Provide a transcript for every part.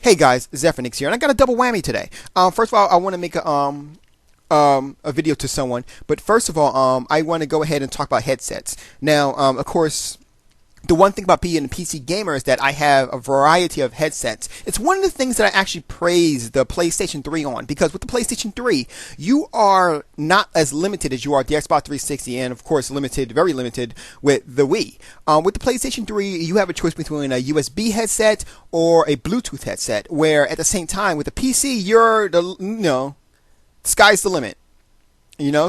Hey guys, Zephyrnix here, and I got a double whammy today. First of all, I want to make a video to someone, but first of all, I want to go ahead and talk about headsets. Now, of course, the one thing about being a PC gamer is that I have a variety of headsets. It's one of the things that I actually praise the PlayStation 3 on, because with the PlayStation 3, you are not as limited as you are with the Xbox 360, and of course limited, very limited with the Wii. With the PlayStation 3, you have a choice between a USB headset or a Bluetooth headset, where at the same time with the PC, sky's the limit.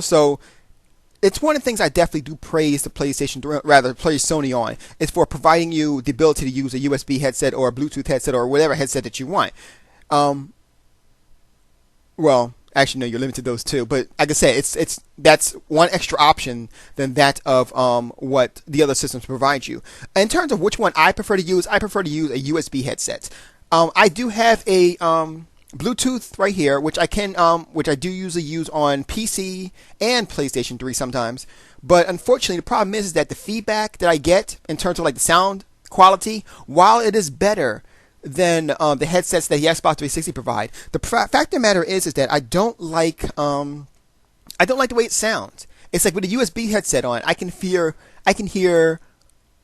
So it's one of the things I definitely do praise the PlayStation 3, rather praise Sony on, is for providing you the ability to use a USB headset or a Bluetooth headset or whatever headset that you want. Well, actually, no, you're limited to those two. But like I said, that's one extra option than that of what the other systems provide you. In terms of which one I prefer to use a USB headset. I do have a Bluetooth right here, which I do usually use on PC and PlayStation 3 sometimes. But unfortunately, the problem is that the feedback that I get in terms of like the sound quality, while it is better than the headsets that the Xbox 360 provide, the fact of the matter is that I don't like the way it sounds. It's like with a USB headset on, I can hear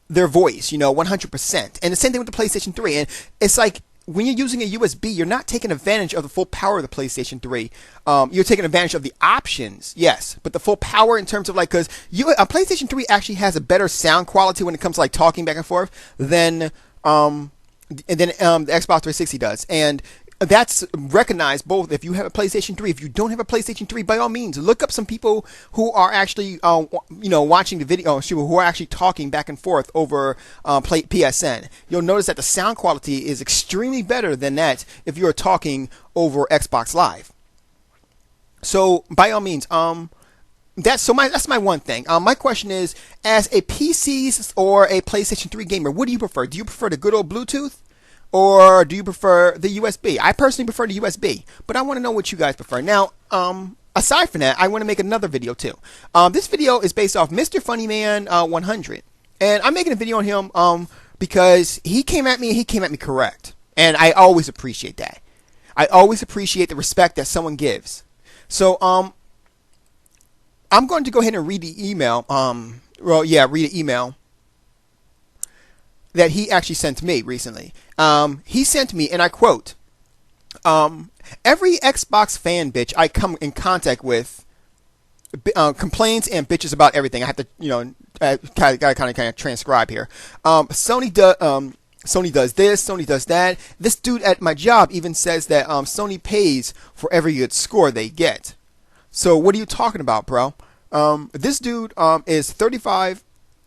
their voice, 100%. And the same thing with the PlayStation 3. And it's like, when you're using a USB, you're not taking advantage of the full power of the PlayStation 3. You're taking advantage of the options, yes, but the full power in terms of because a PlayStation 3 actually has a better sound quality when it comes to like talking back and forth than the Xbox 360 does, and that's recognized both if you have a PlayStation 3. If you don't have a PlayStation 3, by all means, look up some people who are actually, watching the video, who are actually talking back and forth over PSN. You'll notice that the sound quality is extremely better than that if you're talking over Xbox Live. So, by all means, that's my one thing. My question is, as a PC or a PlayStation 3 gamer, what do you prefer? Do you prefer the good old Bluetooth? Or do you prefer the USB? I personally prefer the USB, but I want to know what you guys prefer. Now, aside from that, I want to make another video too. This video is based off Mr. Funnyman 100, and I'm making a video on him because he came at me correct, and I always appreciate that. I always appreciate the respect that someone gives. So I'm going to go ahead and read the email. Read an email that he actually sent to me recently. He sent me, and I quote, every Xbox fan bitch I come in contact with complains and bitches about everything. I have to, gotta kind of transcribe here. Sony does this, Sony does that. This dude at my job even says that Sony pays for every good score they get. So what are you talking about, bro? This dude is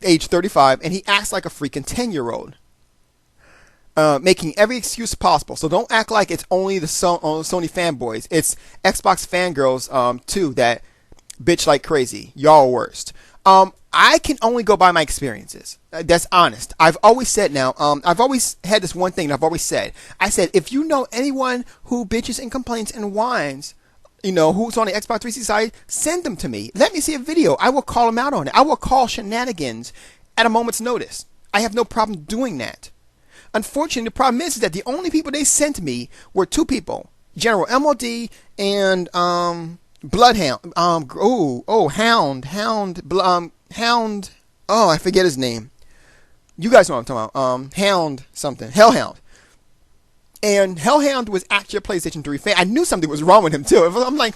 age 35, and he acts like a freaking 10-year-old. Making every excuse possible. So don't act like it's only the Sony fanboys. It's Xbox fangirls too that bitch like crazy. Y'all worst. I can only go by my experiences. That's honest. I've always said I've always had this one thing that I've always said. I said, if you know anyone who bitches and complains and whines, who's on the Xbox 360 side, send them to me. Let me see a video. I will call them out on it. I will call shenanigans at a moment's notice. I have no problem doing that. Unfortunately, the problem is that the only people they sent me were two people, General MOD and Bloodhound. Hound. Oh, I forget his name. You guys know what I'm talking about. Hound something. Hellhound. And Hellhound was actually a PlayStation 3 fan. I knew something was wrong with him too. I'm like,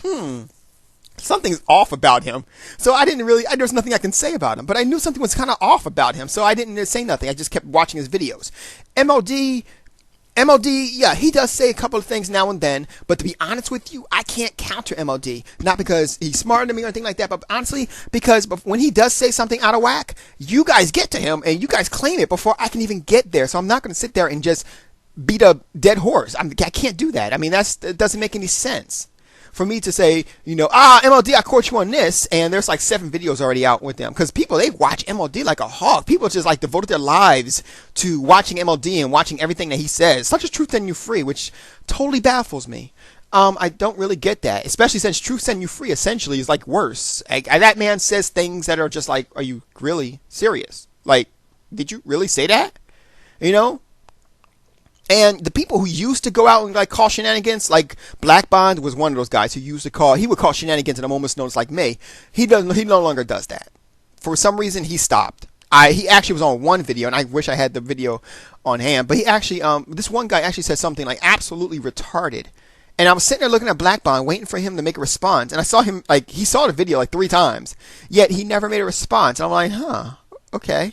something's off about him. So there's nothing I can say about him. But I knew something was kind of off about him. So I didn't say nothing. I just kept watching his videos. MOD, yeah, he does say a couple of things now and then. But to be honest with you, I can't counter MOD. Not because he's smarter than me or anything like that. But honestly, because when he does say something out of whack, you guys get to him and you guys claim it before I can even get there. So I'm not going to sit there and just beat a dead horse. I can't do that. I mean, it doesn't make any sense for me to say, MLD, I caught you on this, and there's like 7 videos already out with them. Because people, they watch MLD like a hawk. People just like devoted their lives to watching MLD and watching everything that he says. Such as Truth Setting You Free, which totally baffles me. I don't really get that, especially since Truth Setting You Free essentially is like worse. That man says things that are just like, are you really serious? Like, did you really say that? And the people who used to go out and like call shenanigans, like Black Bond was one of those guys who used to call. He would call shenanigans at a moment's notice, like me. He doesn't. He no longer does that. For some reason, he stopped. He actually was on one video, and I wish I had the video on hand. But he actually, this one guy actually said something like absolutely retarded. And I was sitting there looking at Black Bond, waiting for him to make a response. And I saw him like he saw the video like 3 times, yet he never made a response. And I'm like, huh, okay.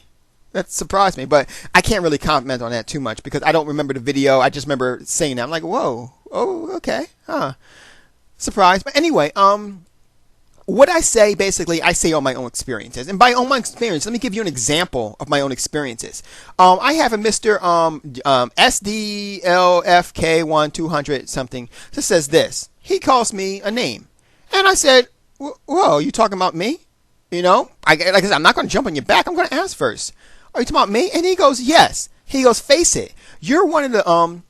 That surprised me, but I can't really comment on that too much because I don't remember the video. I just remember saying that. I'm like, whoa, oh, okay, huh, surprised. But anyway, what I say basically, I say on my own experiences, and by on my experience, let me give you an example of my own experiences. I have a Mr. SDLFK1200 something that says this. He calls me a name, and I said, whoa, you talking about me? You know, like I said, I'm not going to jump on your back. I'm going to ask first. Are you talking about me? And he goes, yes. He goes, face it. You're one of the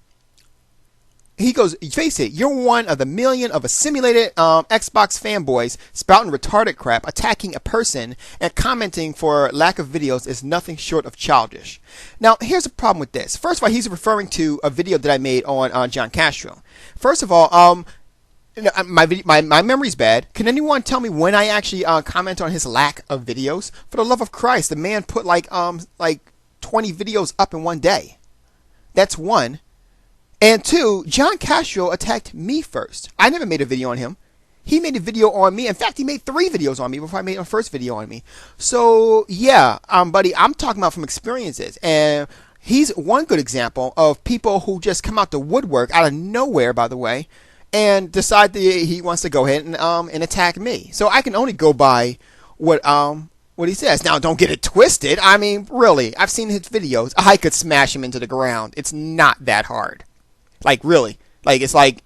He goes, face it. You're one of the million of a simulated Xbox fanboys spouting retarded crap, attacking a person, and commenting for lack of videos is nothing short of childish. Now, here's the problem with this. First of all, he's referring to a video that I made on John Castro. First of all, my memory's bad. Can anyone tell me when I actually comment on his lack of videos? For the love of Christ, the man put like 20 videos up in one day. That's one. And two, John Castro attacked me first. I never made a video on him. He made a video on me. In fact, he made 3 videos on me before I made a first video on me. So yeah, buddy, I'm talking about from experiences. And he's one good example of people who just come out the woodwork out of nowhere, by the way, and decide that he wants to go ahead and attack me. So I can only go by what he says. Now, don't get it twisted. I mean, really, I've seen his videos. I could smash him into the ground. It's not that hard. Like, really. Like, it's like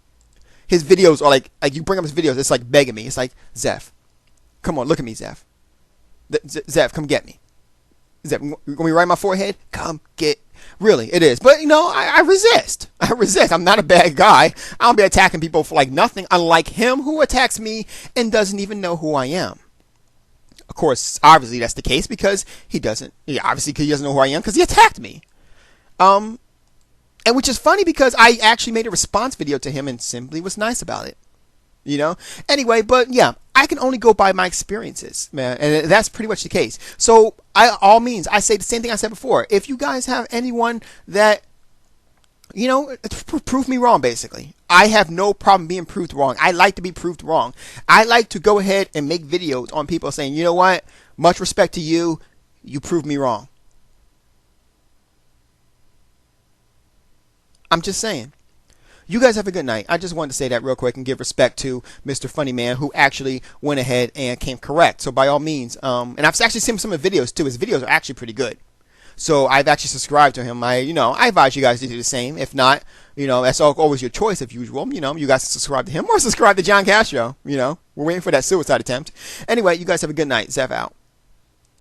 his videos are like you bring up his videos, it's like begging me. It's like, Zeph, come on, look at me, Zeph. Zeph, come get me. Zeph, you want me right in my forehead? Come get. Really, it is. But, you know, I resist. I resist. I'm not a bad guy. I don't be attacking people for like nothing, unlike him who attacks me and doesn't even know who I am. Of course, obviously that's the case because he doesn't. Yeah, obviously he doesn't know who I am because he attacked me. And which is funny because I actually made a response video to him and simply was nice about it. You know? Anyway, but yeah, I can only go by my experiences, man. And that's pretty much the case. So, all means, I say the same thing I said before. If you guys have anyone that, you know, prove me wrong, basically. I have no problem being proved wrong. I like to be proved wrong. I like to go ahead and make videos on people saying, you know what? Much respect to you. You proved me wrong. I'm just saying. You guys have a good night. I just wanted to say that real quick and give respect to Mr. Funny Man who actually went ahead and came correct. So by all means, and I've actually seen some of the videos too. His videos are actually pretty good. So I've actually subscribed to him. I advise you guys to do the same. If not, that's always your choice as usual. You guys subscribe to him or subscribe to John Castro. We're waiting for that suicide attempt. Anyway, you guys have a good night. Zeph out.